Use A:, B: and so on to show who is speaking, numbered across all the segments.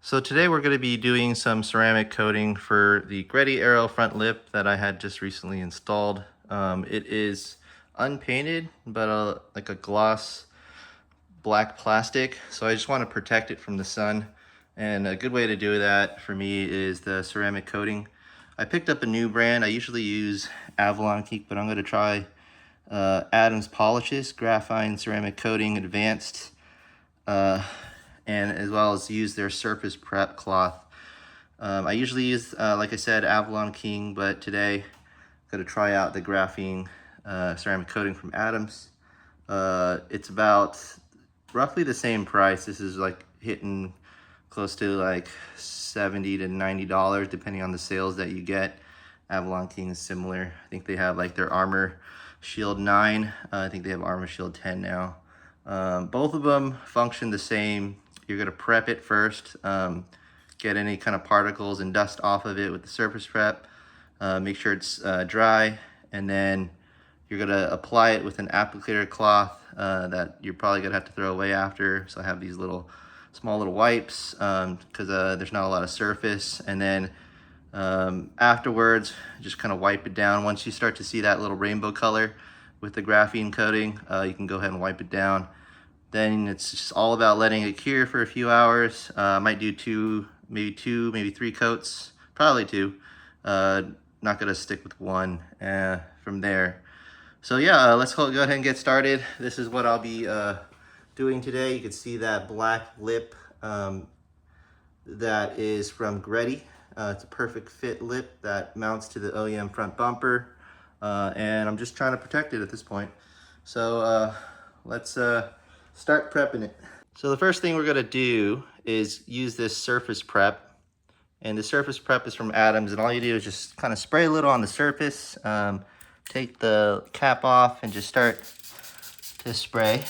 A: So today we're going to be doing some ceramic coating for the Greddy Aero front lip that I had just recently installed. It is unpainted, but like a gloss black plastic. So I just want to protect it from the sun. And a good way to do that for me is the ceramic coating. I picked up a new brand. I usually use Avalon Keek, but I'm going to try Adams Polishes Graphene Ceramic Coating Advanced. And as well as use their surface prep cloth. I usually use, like I said, Avalon King, but today I'm going to try out the graphene ceramic coating from Adams. It's about roughly the same price. This is like hitting close to like $70 to $90 depending on the sales that you get. Avalon King is similar. I think they have like their Armor Shield 9. I think they have Armor Shield 10 now. Both of them function the same. You're going to prep it first, get any kind of particles and dust off of it with the surface prep, make sure it's dry, and then you're going to apply it with an applicator cloth that you're probably going to have to throw away after. So I have these small little wipes because there's not a lot of surface. And then afterwards, just kind of wipe it down. Once you start to see that little rainbow color with the graphene coating, you can go ahead and wipe it down. Then it's just all about letting it cure for a few hours. I might do maybe three coats, probably two. Not gonna stick with one from there. So yeah, let's go ahead and get started. This is what I'll be doing today. You can see that black lip that is from Greddy. It's a perfect fit lip that mounts to the OEM front bumper. And I'm just trying to protect it at this point. So let's start prepping it. So the first thing we're going to do is use this surface prep, and the surface prep is from Adams, and all you do is just kind of spray a little on the surface, take the cap off and just start to spray.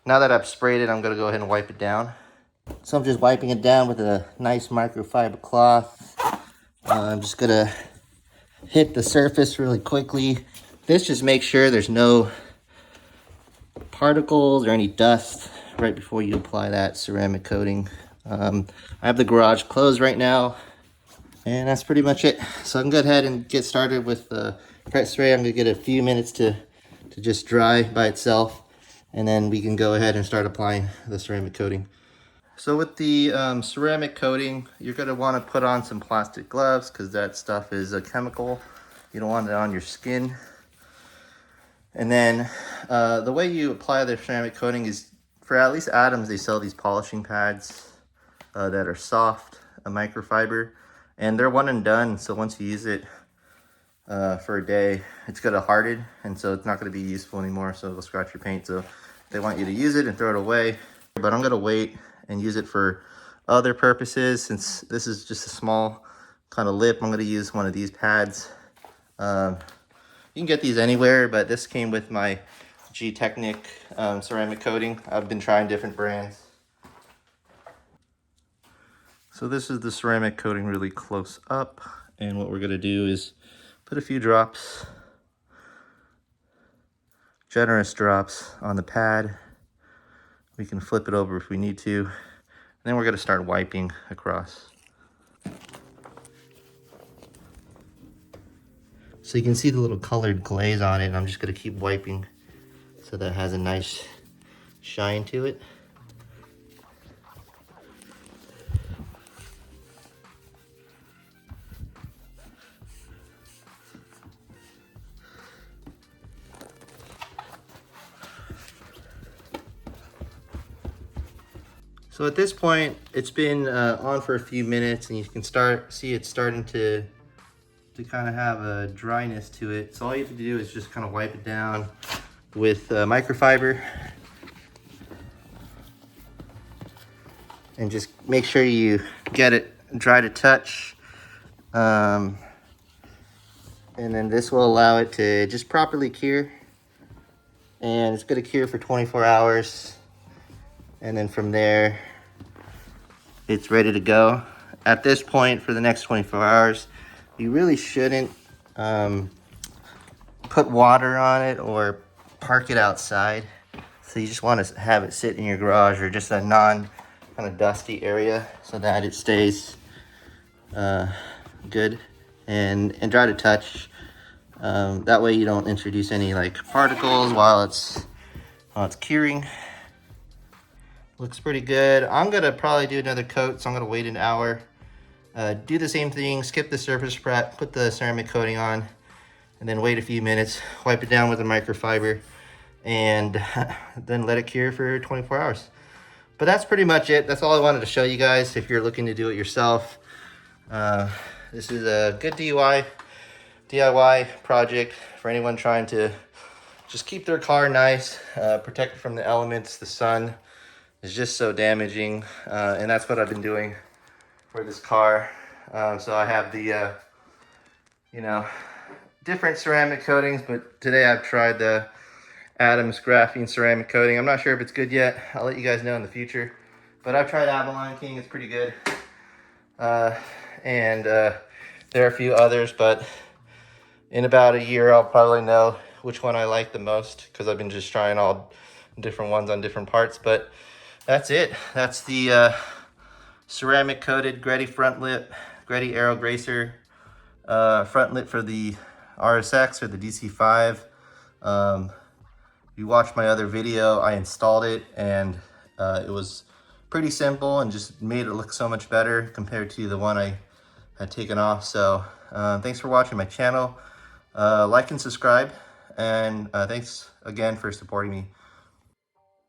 A: Now that I've sprayed it, I'm going to go ahead and wipe it down. So I'm just wiping it down with a nice microfiber cloth. I'm just going to hit the surface really quickly. This just makes sure there's no particles or any dust right before you apply that ceramic coating. I have the garage closed right now, and that's pretty much it. So I can go ahead and get started with the prep spray. I'm gonna get a few minutes to just dry by itself, and then we can go ahead and start applying the ceramic coating. So with the ceramic coating, you're gonna want to put on some plastic gloves because that stuff is a chemical. You don't want it on your skin. And then the way you apply the ceramic coating is, for at least Adams, they sell these polishing pads that are soft, a microfiber, and they're one and done. So once you use it for a day, it's going to harden, and so it's not going to be useful anymore. So it'll scratch your paint. So they want you to use it and throw it away. But I'm going to wait and use it for other purposes. Since this is just a small kind of lip, I'm going to use one of these pads. You can get these anywhere, but this came with my G-Technic ceramic coating. I've been trying different brands. So this is the ceramic coating really close up. And what we're gonna do is put a few drops, generous drops on the pad. We can flip it over if we need to. And then we're gonna start wiping across. So you can see the little colored glaze on it, and I'm just going to keep wiping so that it has a nice shine to it. So at this point, it's been on for a few minutes, and you can see it's starting to kind of have a dryness to it. So all you have to do is just kind of wipe it down with microfiber and just make sure you get it dry to touch. And then this will allow it to just properly cure, and it's going to cure for 24 hours, and then from there it's ready to go. At this point, for the next 24 hours, you really shouldn't put water on it or park it outside. So you just want to have it sit in your garage or just a non kind of dusty area so that it stays good and dry to touch. That way you don't introduce any like particles while it's curing. Looks pretty good. I'm gonna probably do another coat, so I'm gonna wait an hour. Do the same thing, skip the surface prep, put the ceramic coating on, and then wait a few minutes, wipe it down with a microfiber, and then let it cure for 24 hours. But that's pretty much it. That's all I wanted to show you guys if you're looking to do it yourself. This is a good DIY project for anyone trying to just keep their car nice, protect it from the elements. The sun is just so damaging, and that's what I've been doing for this car. So I have the, different ceramic coatings, but today I've tried the Adam's Graphene ceramic coating. I'm not sure if it's good yet. I'll let you guys know in the future. But I've tried Avalon King, it's pretty good. And there are a few others, but in about a year I'll probably know which one I like the most, because I've been just trying all different ones on different parts. But that's it. That's the ceramic coated Greddy front lip, Greddy Aero Gracer front lip for the RSX or the DC5. You watched my other video, I installed it, and it was pretty simple and just made it look so much better compared to the one I had taken off. So thanks for watching my channel. Like and subscribe, and thanks again for supporting me.